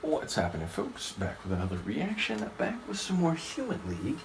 What's happening, folks? Back with another reaction, back with some more Human League,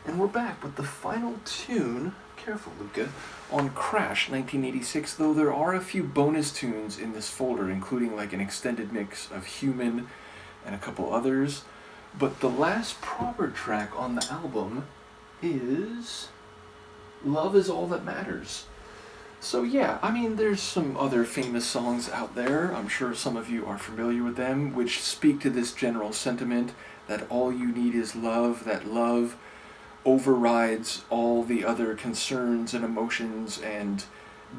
and we're back with the final tune, careful Luca, on Crash 1986, though there are a few bonus tunes in this folder, including like an extended mix of Human and a couple others, but the last proper track on the album is Love Is All That Matters. So yeah, I mean, there's some other famous songs out there, I'm sure some of you are familiar with them, which speak to this general sentiment that all you need is love, that love overrides all the other concerns and emotions and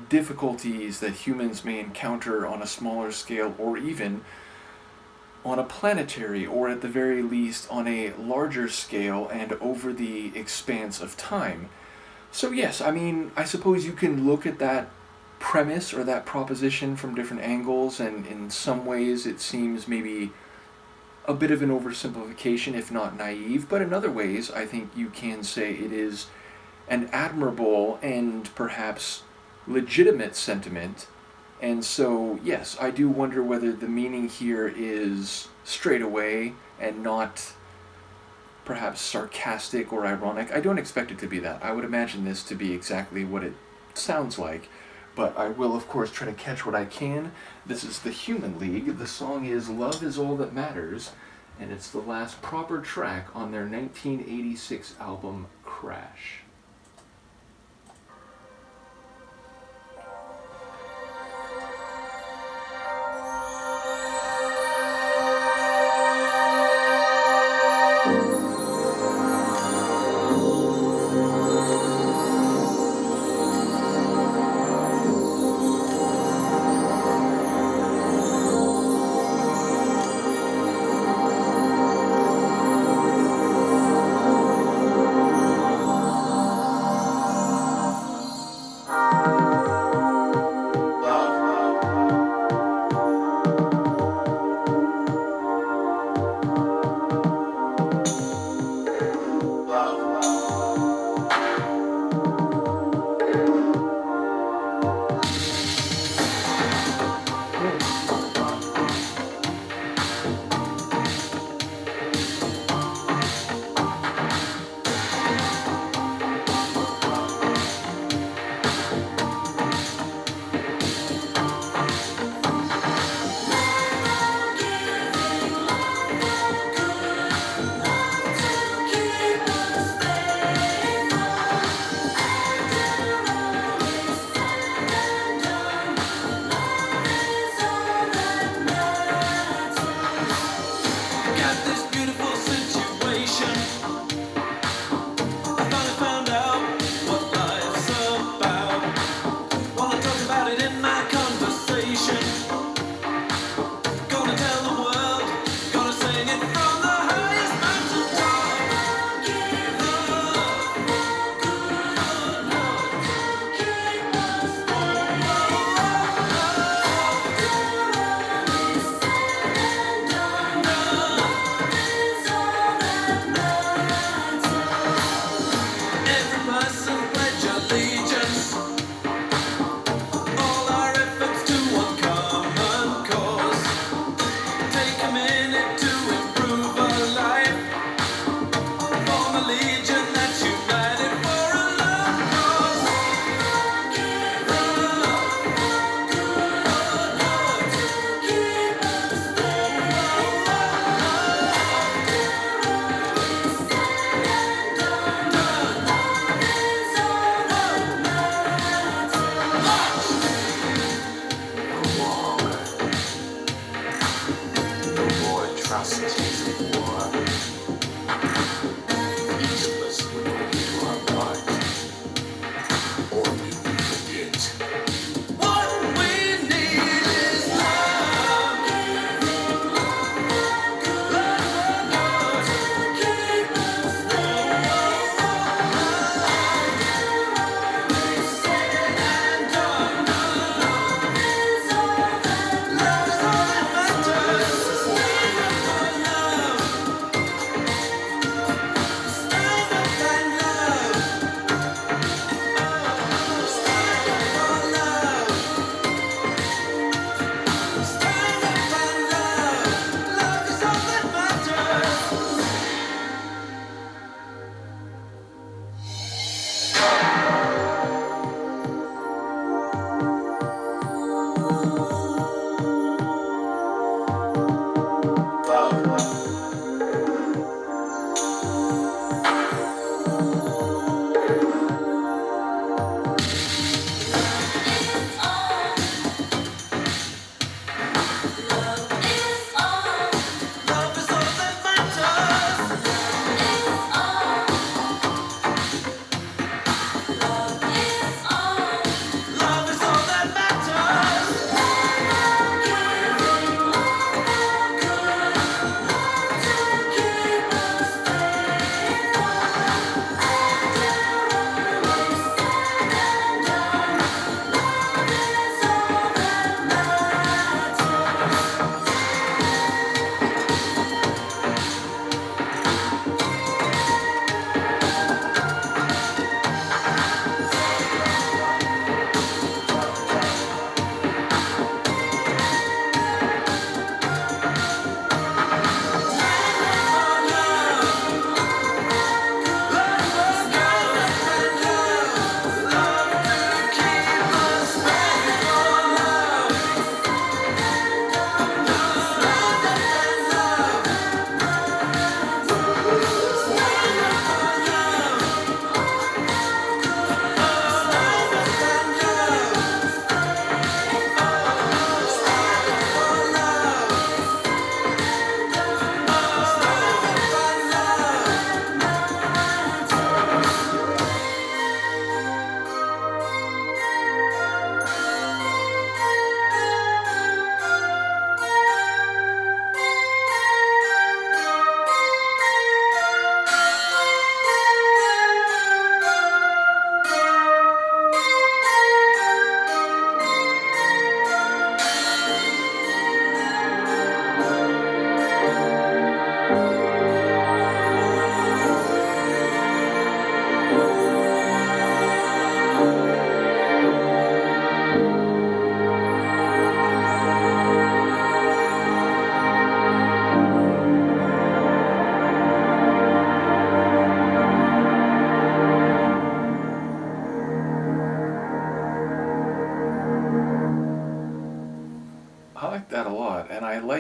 difficulties that humans may encounter on a smaller scale, or even on a planetary, or at the very least on a larger scale and over the expanse of time. So yes, I mean, I suppose you can look at that premise or that proposition from different angles, and in some ways it seems maybe a bit of an oversimplification, if not naive, but in other ways I think you can say it is an admirable and perhaps legitimate sentiment. And so, yes, I do wonder whether the meaning here is straight away and not perhaps sarcastic or ironic. I don't expect it to be that. I would imagine this to be exactly what it sounds like, but I will, of course, try to catch what I can. This is the Human League. The song is Love Is All That Matters, and it's the last proper track on their 1986 album, Crash.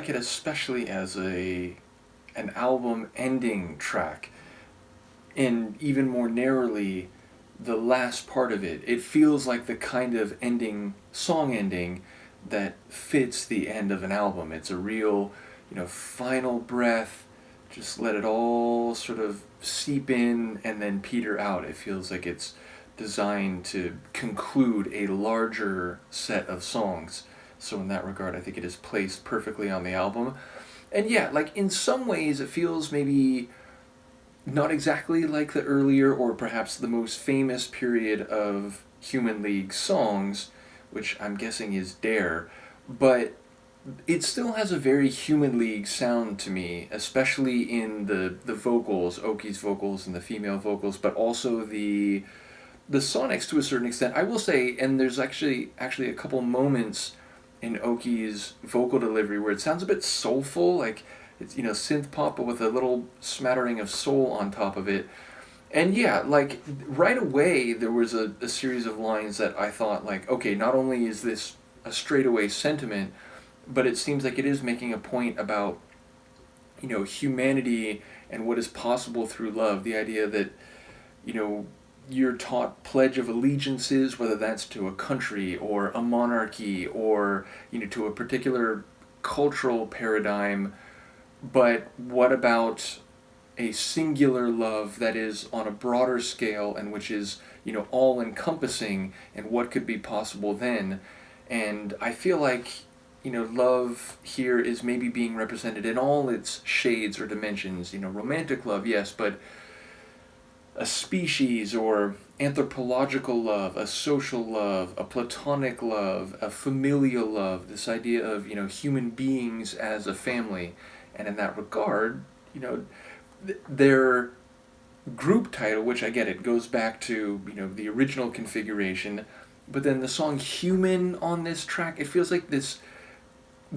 like it especially as an album ending track, and even more narrowly, the last part of it. It feels like the kind of song ending that fits the end of an album. It's a real, final breath. Just let it all sort of seep in and then peter out. It feels like it's designed to conclude a larger set of songs. So in that regard, I think it is placed perfectly on the album. And yeah, like in some ways, it feels maybe not exactly like the earlier or perhaps the most famous period of Human League songs, which I'm guessing is Dare, but it still has a very Human League sound to me, especially in the vocals, Oki's vocals and the female vocals, but also the sonics to a certain extent. I will say, and there's actually a couple moments in Oki's vocal delivery where it sounds a bit soulful, like it's synth pop, but with a little smattering of soul on top of it. And yeah, like right away there was a series of lines that I thought like, okay, not only is this a straightaway sentiment, but it seems like it is making a point about humanity and what is possible through love. The idea that you're taught pledge of allegiances, whether that's to a country or a monarchy or to a particular cultural paradigm, but what about a singular love that is on a broader scale and which is all encompassing, and what could be possible then? And I feel like love here is maybe being represented in all its shades or dimensions. Romantic love, yes, but a species or anthropological love, a social love, a platonic love, a familial love, this idea of, human beings as a family. And in that regard, their group title, which I get it, goes back to, the original configuration, but then the song Human on this track, it feels like this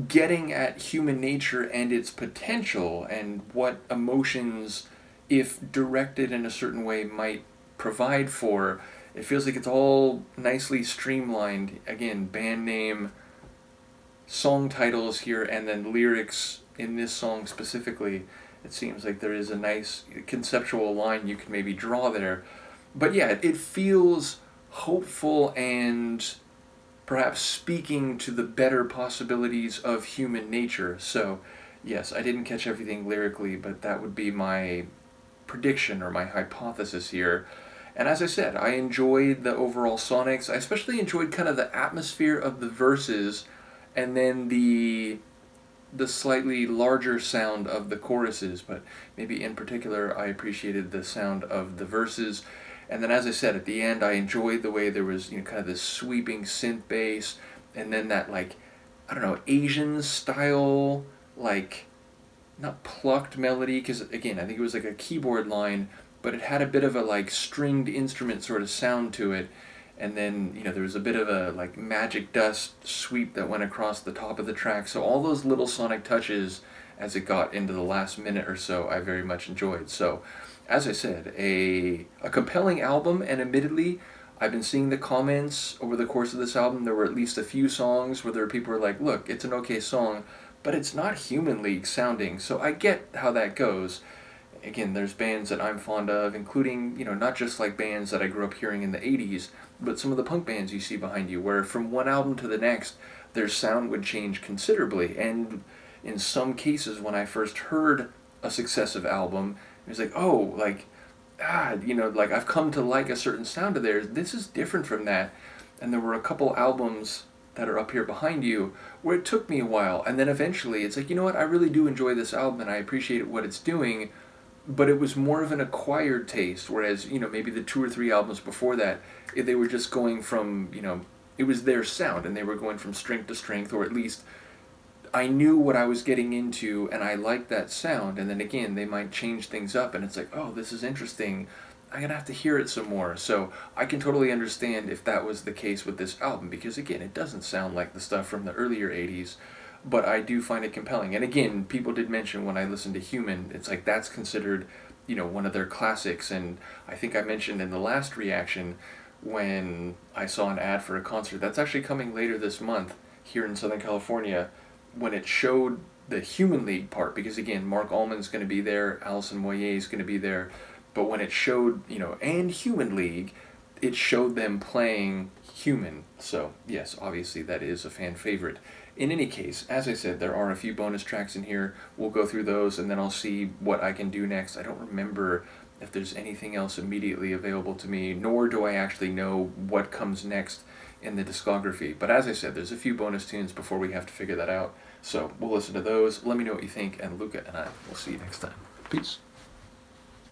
getting at human nature and its potential and what emotions, if directed in a certain way, might provide for. It feels like it's all nicely streamlined. Again, band name, song titles here, and then lyrics in this song specifically. It seems like there is a nice conceptual line you can maybe draw there. But yeah, it feels hopeful and perhaps speaking to the better possibilities of human nature. So yes, I didn't catch everything lyrically, but that would be my prediction or my hypothesis here. And as I said, I enjoyed the overall sonics. I especially enjoyed kind of the atmosphere of the verses, and then the slightly larger sound of the choruses, but maybe in particular I appreciated the sound of the verses. And then as I said, at the end I enjoyed the way there was kind of this sweeping synth bass, and then that like, I don't know, Asian style, like not plucked melody, because again I think it was like a keyboard line, but it had a bit of a like stringed instrument sort of sound to it. And then there was a bit of a like magic dust sweep that went across the top of the track. So all those little sonic touches as it got into the last minute or so, I very much enjoyed. So as I said, a compelling album, and admittedly I've been seeing the comments over the course of this album. There were at least a few songs where there were people who were like, look, it's an okay song, but it's not Human League sounding. So I get how that goes. Again, there's bands that I'm fond of, including, not just like bands that I grew up hearing in the 80s, but some of the punk bands you see behind you, where from one album to the next, their sound would change considerably. And in some cases, when I first heard a successive album, it was like, oh, like, like I've come to like a certain sound of theirs. This is different from that. And there were a couple albums that are up here behind you where it took me a while. And then eventually it's like, you know what, I really do enjoy this album and I appreciate what it's doing, but it was more of an acquired taste, whereas, maybe the 2 or 3 albums before that, they were just going from, it was their sound, and they were going from strength to strength, or at least I knew what I was getting into, and I liked that sound, and then again, they might change things up, and it's like, oh, this is interesting, I'm gonna have to hear it some more. So I can totally understand if that was the case with this album, because again, it doesn't sound like the stuff from the earlier 80s, but I do find it compelling. And again, people did mention when I listened to Human, it's like that's considered, one of their classics. And I think I mentioned in the last reaction when I saw an ad for a concert that's actually coming later this month here in Southern California, when it showed the Human League part, because again, Mark Allman's going to be there, Alison Moyet is going to be there, but when it showed, and Human League, it showed them playing human. So yes, obviously that is a fan favorite. In any case, as I said, there are a few bonus tracks in here. We'll go through those, and then I'll see what I can do next. I don't remember if there's anything else immediately available to me, nor do I actually know what comes next in the discography. But as I said, there's a few bonus tunes before we have to figure that out. So we'll listen to those. Let me know what you think, and Luca and I will see you next time. Peace.